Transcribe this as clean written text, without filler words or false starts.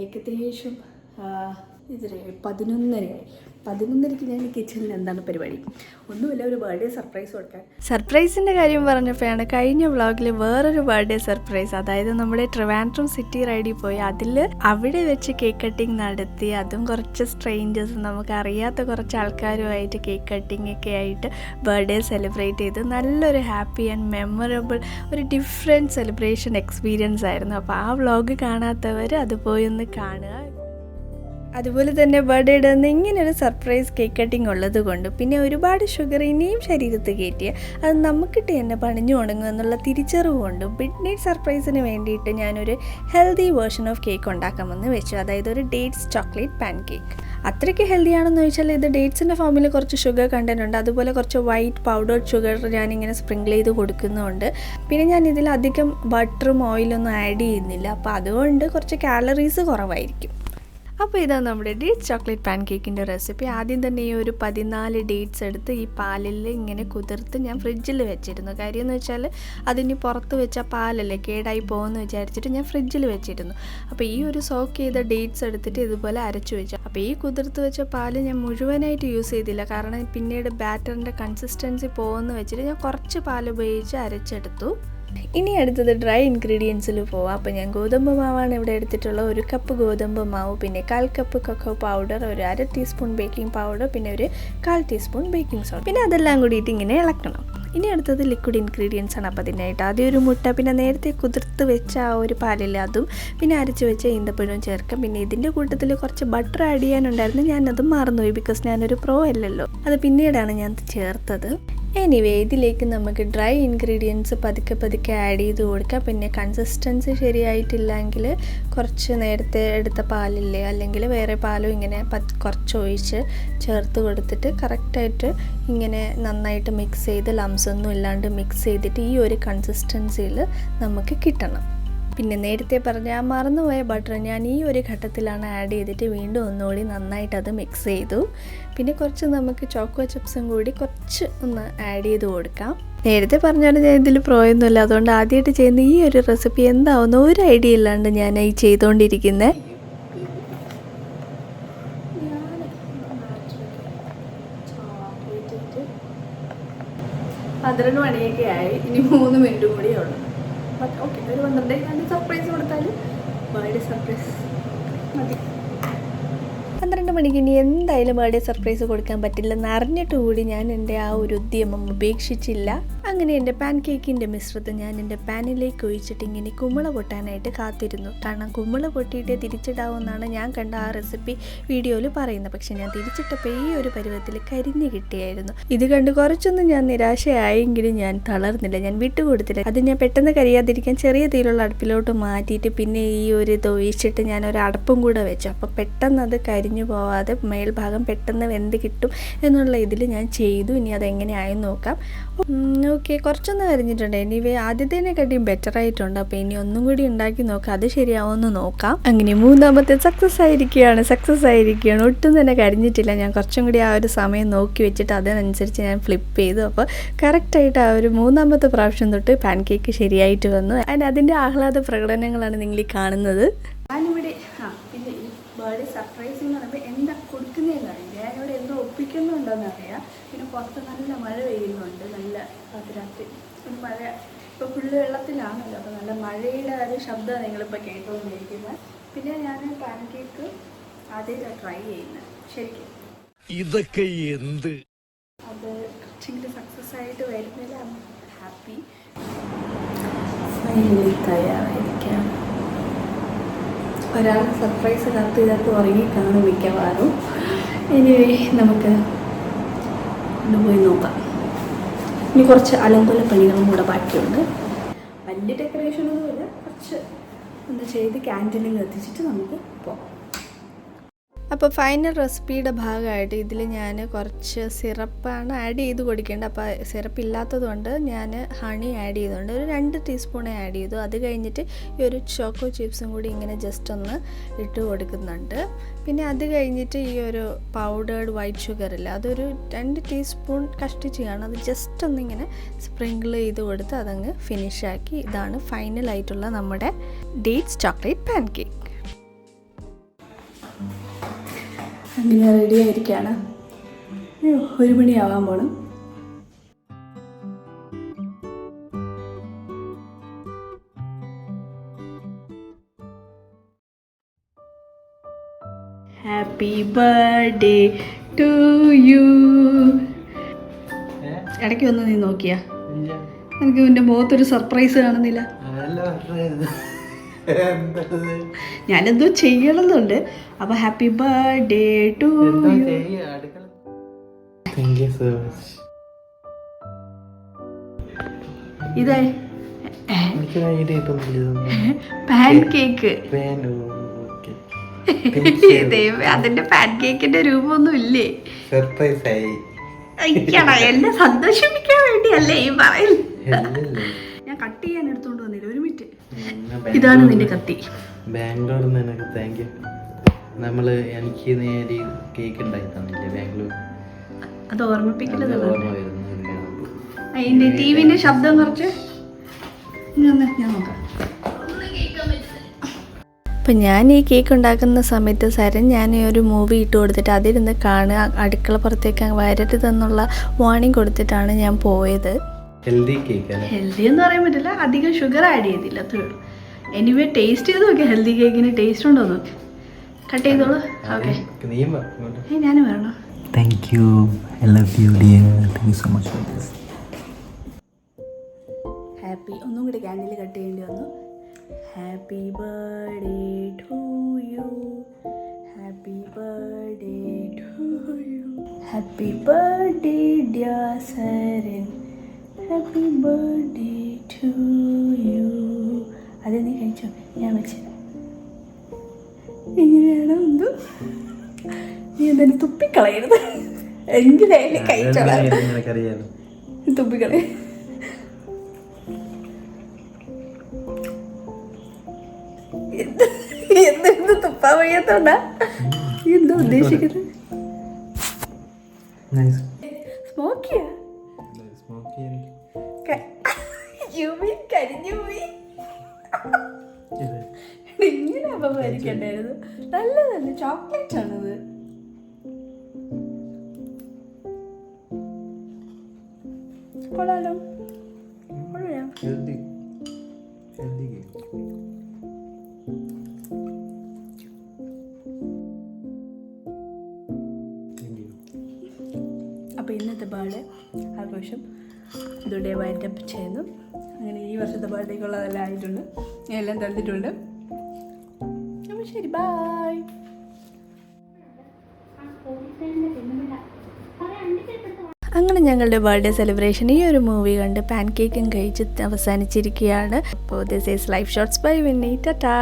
ഏകദേശം ഇതിലെ 11:30 11:30 ഞാൻ കിച്ചണിൽ എന്താണ് പരിപാടി? ഒന്നുമില്ല, ഒരു ബർത്ത്ഡേ സർപ്രൈസ് കൊടുക്കാൻ. സർപ്രൈസിൻ്റെ കാര്യം പറഞ്ഞപ്പോഴാണ് കഴിഞ്ഞ വ്ളോഗിൽ വേറൊരു ബർത്ത്ഡേ സർപ്രൈസ്, അതായത് നമ്മുടെ ട്രിവാൻഡ്രം സിറ്റി റൈഡിൽ പോയി അവിടെ വെച്ച് കേക്ക് കട്ടിങ് നടത്തി. അതും കുറച്ച് സ്ട്രേഞ്ചേഴ്സ്, നമുക്ക് അറിയാത്ത കുറച്ച് ആൾക്കാരുമായിട്ട് കേക്ക് കട്ടിങ് ഒക്കെ ആയിട്ട് ബർത്ത്ഡേ സെലിബ്രേറ്റ് ചെയ്ത് നല്ലൊരു ഹാപ്പി ആൻഡ് മെമ്മറബിൾ ഒരു ഡിഫറെൻറ്റ് സെലിബ്രേഷൻ എക്സ്പീരിയൻസ് ആയിരുന്നു. അപ്പോൾ ആ വ്ളോഗ് കാണാത്തവർ അത് പോയി ഒന്ന് കാണുക. അതുപോലെ തന്നെ ബർത്ത്ഡേയുടെ അന്ന് ഇങ്ങനൊരു സർപ്രൈസ് കേക്ക് കട്ടിങ് ഉള്ളത് കൊണ്ട് പിന്നെ ഒരുപാട് ഷുഗർ ഇനിയും ശരീരത്ത് കയറ്റിയ അത് നമുക്കിട്ട് തന്നെ പണിഞ്ഞു തുടങ്ങും എന്നുള്ള തിരിച്ചറിവ് കൊണ്ടും മിഡ് നൈറ്റ് സർപ്രൈസിന് വേണ്ടിയിട്ട് ഞാനൊരു ഹെൽത്തി വേർഷൻ ഓഫ് കേക്ക് ഉണ്ടാക്കാമെന്ന് വെച്ചു. അതായത് ഒരു ഡേറ്റ്സ് ചോക്ലേറ്റ് പാൻ കേക്ക്. അത്രയ്ക്ക് ഹെൽത്തി ആണെന്ന് ചോദിച്ചാൽ ഇത് ഡേറ്റ്സിൻ്റെ ഫോമിൽ കുറച്ച് ഷുഗർ കണ്ടന്റ് ഉണ്ട്, അതുപോലെ കുറച്ച് വൈറ്റ് പൗഡേർഡ് ഷുഗർ ഞാനിങ്ങനെ സ്പ്രിങ്കിൾ ചെയ്ത് കൊടുക്കുന്നുണ്ട്. പിന്നെ ഞാൻ ഇതിലധികം ബട്ടറും ഓയിലൊന്നും ആഡ് ചെയ്യുന്നില്ല, അപ്പോൾ അതുകൊണ്ട് കുറച്ച് കാലറീസ് കുറവായിരിക്കും. അപ്പോൾ ഇതാണ് നമ്മുടെ ഡേറ്റ്സ് ചോക്ലേറ്റ് പാൻ കേക്കിൻ്റെ റെസിപ്പി. ആദ്യം തന്നെ ഈ ഒരു 14 ഡേറ്റ്സ് എടുത്ത് ഈ പാലിൽ ഇങ്ങനെ കുതിർത്ത് ഞാൻ ഫ്രിഡ്ജിൽ വെച്ചിരുന്നു. കാര്യം എന്ന് വെച്ചാൽ അതിന് പുറത്ത് വെച്ച പാലല്ലേ കേടായി പോകുമെന്ന് വിചാരിച്ചിട്ട് ഞാൻ ഫ്രിഡ്ജിൽ വെച്ചിരുന്നു. അപ്പോൾ ഈ ഒരു സോക്ക് ചെയ്ത ഡേറ്റ്സ് എടുത്തിട്ട് ഇതുപോലെ അരച്ചു വെച്ചു. അപ്പോൾ ഈ കുതിർത്ത് വെച്ച പാല് ഞാൻ മുഴുവനായിട്ട് യൂസ് ചെയ്തില്ല, കാരണം പിന്നീട് ബാറ്ററിൻ്റെ കൺസിസ്റ്റൻസി പോകുമെന്ന് വെച്ചിട്ട് ഞാൻ കുറച്ച് പാൽ ഉപയോഗിച്ച് അരച്ചെടുത്തു. ഇനി അടുത്തത് ഡ്രൈ ഇൻഗ്രീഡിയൻസിൽ പോവാം. അപ്പോൾ ഞാൻ ഗോതമ്പ് മാവാണ് ഇവിടെ എടുത്തിട്ടുള്ളത്. 1 കപ്പ് ഗോതമ്പ് മാവ്, പിന്നെ 1/4 കപ്പ് കൊക്കോ പൗഡർ, ഒരു 1/2 ടീസ്പൂൺ ബേക്കിംഗ് പൗഡർ, പിന്നെ ഒരു 1/4 ടീസ്പൂൺ ബേക്കിംഗ് സോഡ, പിന്നെ അതെല്ലാം കൂടിയിട്ട് ഇങ്ങനെ ഇളക്കണം. ഇനി അടുത്തത് ലിക്വിഡ് ഇൻഗ്രീഡിയൻസ് ആണ്. അപ്പോൾ അതിനായിട്ട് ആദ്യം ഒരു മുട്ട, പിന്നെ നേരത്തെ കുതിർത്ത് വെച്ച ആ ഒരു പാലില്ല അതും, പിന്നെ അരച്ച് വെച്ച ഈന്തപ്പഴവും ചേർക്കാം. പിന്നെ ഇതിൻ്റെ കൂട്ടത്തിൽ കുറച്ച് ബട്ടർ ആഡ് ചെയ്യാനുണ്ടായിരുന്നു, ഞാനതും മറന്നുപോയി, ബിക്കോസ് ഞാനൊരു പ്രോ അല്ലല്ലോ, അത് പിന്നീടാണ് ഞാൻ ചേർത്തത്. എനിവേ ഇതിലേക്ക് നമുക്ക് ഡ്രൈ ഇൻഗ്രീഡിയൻസ് പതുക്കെ ആഡ് ചെയ്ത് കൊടുക്കാം. പിന്നെ കൺസിസ്റ്റൻസി ശരിയായിട്ടില്ലെങ്കിൽ കുറച്ച് നേരത്തെ എടുത്ത പാലില്ലേ, അല്ലെങ്കിൽ വേറെ പാലും ഇങ്ങനെ കുറച്ച് ഒഴിച്ച് ചേർത്ത് കൊടുത്തിട്ട് കറക്റ്റായിട്ട് ഇങ്ങനെ നന്നായിട്ട് മിക്സ് ചെയ്ത് ലംസ് ഒന്നും ഇല്ലാണ്ട് മിക്സ് ചെയ്തിട്ട് ഈ ഒരു കൺസിസ്റ്റൻസിയിൽ നമുക്ക് കിട്ടണം. പിന്നെ നേരത്തെ പറഞ്ഞ ആ മറന്നുപോയ ബട്ടർ ഞാൻ ഈ ഒരു ഘട്ടത്തിലാണ് ആഡ് ചെയ്തിട്ട് വീണ്ടും ഒന്നുകൂടി നന്നായിട്ട് അത് മിക്സ് ചെയ്തു. പിന്നെ കുറച്ച് നമുക്ക് ചോക്കോ ചിപ്സും കൂടി കുറച്ച് ഒന്ന് ആഡ് ചെയ്ത് കൊടുക്കാം. നേരത്തെ പറഞ്ഞാലും ഞാൻ ഇതിൽ പ്രോയൊന്നുമില്ല, അതുകൊണ്ട് ആദ്യമായിട്ട് ചെയ്യുന്ന ഈ ഒരു റെസിപ്പി എന്താവുന്ന ഒരു ഐഡിയ ഇല്ലാണ്ട് ഞാൻ ഈ ചെയ്തുകൊണ്ടിരിക്കുന്നത്. 12 മണിയൊക്കെ ആയി, ഇനി 3 മിനിറ്റ് കൂടിയേ ഉള്ളൂ. ഓക്കെ, ഒരു 12 സർപ്രൈസ് കൊടുത്താൽ ബർത്ത്ഡേ സർപ്രൈസ് മതി. 12 മണിക്ക് ഇനി എന്തായാലും ബർത്ത്ഡേ സർപ്രൈസ് കൊടുക്കാൻ പറ്റില്ലെന്ന് അറിഞ്ഞിട്ട് കൂടി ഞാൻ എൻ്റെ ആ ഒരു ഉദ്യമം ഉപേക്ഷിച്ചില്ല. അങ്ങനെ എൻ്റെ പാൻ കേക്കിൻ്റെ മിശ്രിതം ഞാൻ എൻ്റെ പാനിലേക്ക് ഒഴിച്ചിട്ട് ഇങ്ങനെ കുമിള പൊട്ടാനായിട്ട് കാത്തിരുന്നു. കാരണം കുമിള പൊട്ടിയിട്ടേ തിരിച്ചിടാവുമെന്നാണ് ഞാൻ കണ്ട ആ റെസിപ്പി വീഡിയോയിൽ പറയുന്നത്. പക്ഷെ ഞാൻ തിരിച്ചിട്ടപ്പോൾ ഈ ഒരു പരുവത്തിൽ കരിഞ്ഞ് കിട്ടിയായിരുന്നു. ഇത് കണ്ട് കുറച്ചൊന്നും ഞാൻ നിരാശയായെങ്കിലും ഞാൻ തളർന്നില്ല, ഞാൻ വിട്ടുകൊടുത്തില്ല. അത് ഞാൻ പെട്ടെന്ന് കരിയാതിരിക്കാൻ ചെറിയ തീയിലുള്ള അടുപ്പിലോട്ട് മാറ്റിയിട്ട് പിന്നെ ഈ ഒരു ഇത് ഒഴിച്ചിട്ട് ഞാൻ ഒരു അടപ്പും കൂടെ വെച്ചു. അപ്പോൾ പെട്ടെന്ന് അത് കരിഞ്ഞു പോവാതെ മേൽഭാഗം പെട്ടെന്ന് വെന്ത് കിട്ടും എന്നുള്ള ഇതിൽ ഞാൻ ചെയ്തു. ഇനി അതെങ്ങനെയായെന്ന് നോക്കാം. ഓക്കെ, കുറച്ചൊന്ന് കരിഞ്ഞിട്ടുണ്ട്. എനിവേ ആദ്യത്തേനെക്കാട്ടിയും ബെറ്റർ ആയിട്ടുണ്ട്. അപ്പോൾ ഇനി ഒന്നും കൂടി ഉണ്ടാക്കി നോക്കാം, അത് ശരിയാവുമെന്ന് നോക്കാം. അങ്ങനെ 3ാമത്തെ സക്സസ് ആയിരിക്കുകയാണ്. ഒട്ടും തന്നെ കരിഞ്ഞിട്ടില്ല. ഞാൻ കുറച്ചും കൂടി ആ ഒരു സമയം നോക്കി വെച്ചിട്ട് അതിനനുസരിച്ച് ഞാൻ ഫ്ലിപ്പ് ചെയ്തു. അപ്പോൾ കറക്റ്റായിട്ട് ആ ഒരു 3ാമത്തെ പ്രാവശ്യം തൊട്ട് പാൻ കേക്ക് ശരിയായിട്ട് വന്നു. അതിൻ്റെ ആഹ്ലാദ പ്രകടനങ്ങളാണ് നിങ്ങൾ ഈ കാണുന്നത്. ഞാനിവിടെ പിന്നെ ഈ ബർത്ത്ഡേ സർപ്രൈസ് എന്ന് പറയുമ്പോൾ എന്താ കൊടുക്കുന്നതെന്ന് അറിയില്ല, ഞാനിവിടെ എന്തോ ഒപ്പിക്കുന്നുണ്ടോയെന്ന് അറിയാം. പിന്നെ പുറത്ത് നല്ല മഴ പെയ്യുന്നുണ്ട്, നല്ല രാത്രി ഒരു മഴ, ഇപ്പോൾ ഫുള്ള് വെള്ളത്തിലാണല്ലോ, അപ്പോൾ നല്ല മഴയുടെ ഒരു ശബ്ദമാണ് നിങ്ങളിപ്പോൾ കേട്ടുകൊണ്ടിരിക്കുന്നത്. പിന്നെ ഞാൻ പാൻ കേക്ക് ആദ്യമായിട്ടാണ് ട്രൈ ചെയ്യുന്നത്. ശരിക്കും ഇതൊക്കെ എന്ത് അത് കുറച്ചെങ്കിലും സക്സസ് ആയിട്ട് വരുന്നില്ല. ഹാപ്പി ഫൈനലി തയ്യാറായിരിക്കാം. ഒരാൾ സർപ്രൈസ് കാത്ത് ഇതൊക്കെ ഉറങ്ങി കാണും മിക്കവാറും. എനിവേ നമുക്ക് പോയി നോക്കാം. ഇനി കുറച്ച് അലങ്കുല പണികളും കൂടെ ബാക്കിയുണ്ട്. വലിയ ഡെക്കറേഷനൊന്നുമില്ല, കുറച്ച് എന്താ ചെയ്ത് ക്യാൻഡിലും കത്തിച്ചിട്ട് നമുക്ക് പോകാം. അപ്പോൾ ഫൈനൽ റെസിപ്പിയുടെ ഭാഗമായിട്ട് ഇതിൽ ഞാൻ കുറച്ച് സിറപ്പാണ് ആഡ് ചെയ്ത് കൊടുക്കേണ്ടത്. അപ്പോൾ സിറപ്പ് ഇല്ലാത്തതുകൊണ്ട് ഞാൻ ഹണി ആഡ് ചെയ്തുകൊണ്ട് ഒരു 2 ടീസ്പൂണേ ആഡ് ചെയ്തു. അത് കഴിഞ്ഞിട്ട് ഈ ഒരു ചോക്കോ ചിപ്സും കൂടി ഇങ്ങനെ ജസ്റ്റ് ഒന്ന് ഇട്ട് കൊടുക്കുന്നുണ്ട്. പിന്നെ അത് കഴിഞ്ഞിട്ട് ഈ ഒരു പൗഡേർഡ് വൈറ്റ് ഷുഗർ ഇല്ല, അതൊരു 2 ടീസ്പൂൺ കഷ്ടിച്ച് കാണും, അത് ജസ്റ്റ് ഒന്നിങ്ങനെ സ്പ്രിങ്കിൾ ചെയ്ത് കൊടുത്ത് അതങ്ങ് ഫിനിഷാക്കി. ഇതാണ് ഫൈനലായിട്ടുള്ള നമ്മുടെ ഡേറ്റ്സ് ചോക്ലേറ്റ് പാൻ കേക്ക്. അങ്ങനെ റെഡി ആയിരിക്കുകയാണ്. 1 മണിയാവാൻ പോണം. Happy birthday to you. ഇടയ്ക്ക് വന്ന് നീ നോക്കിയാ എനിക്ക് എൻ്റെ മുഖത്തൊരു സർപ്രൈസ് കാണുന്നില്ല. ഞാനെന്തോ ചെയ്യണമെന്നുണ്ട്. അപ്പൊ ഹാപ്പി ബർത്ത്ഡേ ടു യു. ഇതേ പാൻ കേക്ക്. അതിന്റെ പാൻ കേക്കിന്റെ രൂപമൊന്നും ഇല്ലേ? എന്നെ സന്തോഷിപ്പിക്കാൻ വേണ്ടിയല്ലേ ഈ പറയുന്നത്. ഞാൻ കട്ട് ചെയ്യാൻ എടുത്തോണ്ട് വന്നില്ല. 1 മിനിറ്റ്. ഇതാണ് നിന്റെ കത്തി. ബാംഗ്ലൂരിൽ നിന്ന് എനിക്ക് താങ്ക് യു. എനിക്ക് നേരി കേക്ക് ഉണ്ടായി തന്നില്ലേ ബാംഗ്ലൂർ? അത് ഓർമ്മിപ്പിക്കുന്നത് അതിന്റെ ടിവിന്റെ ശബ്ദം കുറച്ച് ഞാൻ നോക്കാം. അപ്പം ഞാൻ ഈ കേക്ക് ഉണ്ടാക്കുന്ന സമയത്ത് സരൻ ഞാൻ ഒരു മൂവി ഇട്ട് കൊടുത്തിട്ട് അതിരുന്ന് കാണുക, അടുക്കള പുറത്തേക്ക് വരരുതെന്നുള്ള വാർണിംഗ് കൊടുത്തിട്ടാണ് ഞാൻ പോയത്. ഹെൽത്തി കേക്ക് ഹെൽത്തി എന്ന് പറയാൻ പറ്റില്ല, അധികം ഷുഗർ ആഡ് ചെയ്തില്ല, അത്രേ ഉള്ളൂ. എനിവേ ടേസ്റ്റ് ചെയ്ത് നോക്കിയാൽ ഹെൽത്തി കേക്കിന് ടേസ്റ്റ് ഉണ്ടോ നോക്കി. കട്ട് ചെയ്തോളൂ. ഓക്കെ ഞാനും വരണോ? Thank you. I love you dear. Thank you so much for this. Happy. ഒന്നും കൂടി ക്യാൻഡിൽ കട്ട് ചെയ്യേണ്ടി വന്നു. Happy birthday to you. Happy birthday to you. Happy birthday dear Saran. Happy birthday to you. അത് നീ കഴിച്ചോ, ഞാൻ വെച്ചു. ഇങ്ങനെയാണോ എന്തോ? നീ എന്തായാലും തുപ്പിക്കളയരുത്. എങ്കിലായാലും കഴിച്ചോളാം. തുപ്പിക്കളയ. എന്തെന്ത് തുപ്പാൻ വയ്യാത്തോണ്ടാ? എന്താ ഉദ്ദേശിക്കുന്നത്? സ്മോക്കിയാ? കരിഞ്ഞു പോയി. ഇങ്ങനെ അപ്പം വരിക്കണ്ടായിരുന്നു. നല്ലതല്ല, ചോക്ലേറ്റ് ആണത്. കൊള്ളാലോ, കൊള്ളാം. അപ്പോൾ ഇന്നത്തെ ബർത്ത്ഡേ ആഘോഷം ഇതോടെ വൈൻഡപ്പ് ചെയ്യുന്നു. അങ്ങനെ ഈ വർഷത്തെ ബർത്ത്ഡേക്കുള്ളതെല്ലാം ആയിട്ടുണ്ട്, ഞാൻ എല്ലാം തന്നിട്ടുണ്ട്. അപ്പോൾ ശരി, ബൈ. അങ്ങനെ ഞങ്ങളുടെ ബർത്ത്ഡേ സെലിബ്രേഷൻ ഈ ഒരു മൂവി കണ്ട് പാൻ കേക്കും കഴിച്ച് അവസാനിച്ചിരിക്കുകയാണ്. അപ്പോൾ this is life shorts by Winnie. Tata.